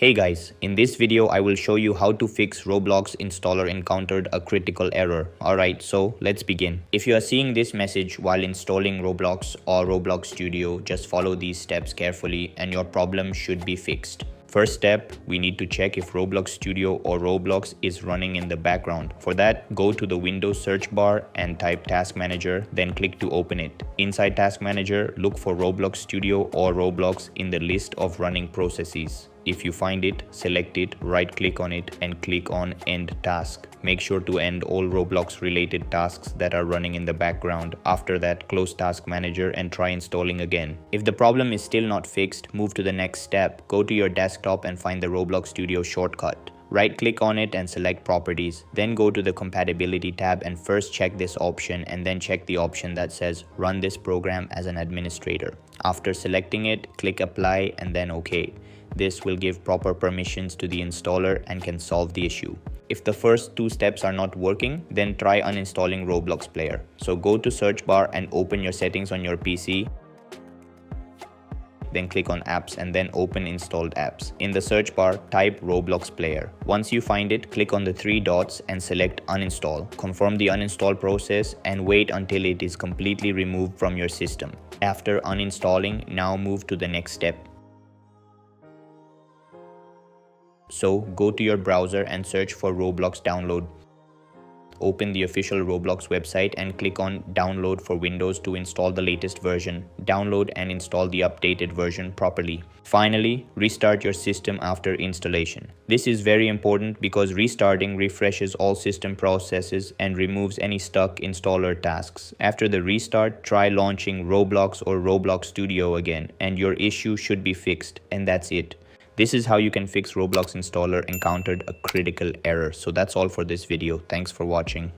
Hey guys, in this video I will show you how to fix Roblox installer encountered a critical error. Alright, so let's begin. If you are seeing this message while installing Roblox or Roblox Studio, just follow these steps carefully and your problem should be fixed. First step, we need to check if Roblox Studio or Roblox is running in the background. For that, go to the Windows search bar and type Task Manager, then click to open it. Inside Task Manager, look for Roblox Studio or Roblox in the list of running processes. If you find it, select it, right-click on it and click on End Task. Make sure to end all Roblox-related tasks that are running in the background. After that, close Task Manager and try installing again. If the problem is still not fixed, move to the next step. Go to your desktop and find the Roblox Studio shortcut. Right-click on it and select Properties. Then go to the Compatibility tab and first check this option and then check the option that says Run this program as an administrator. After selecting it, click Apply and then OK. This will give proper permissions to the installer and can solve the issue. If the first two steps are not working, then try uninstalling Roblox Player. So go to search bar and open your settings on your PC. Then click on Apps and then open Installed Apps. In the search bar, type Roblox Player. Once you find it, click on the three dots and select Uninstall. Confirm the uninstall process and wait until it is completely removed from your system. After uninstalling, now move to the next step. So go to your browser and search for Roblox download. Open the official Roblox website and click on Download for Windows to install the latest version. Download and install the updated version properly. Finally, restart your system after installation. This is very important because restarting refreshes all system processes and removes any stuck installer tasks. After the restart, try launching Roblox or Roblox Studio again and your issue should be fixed, and that's it. This is how you can fix Roblox installer encountered a critical error. So that's all for this video. Thanks for watching.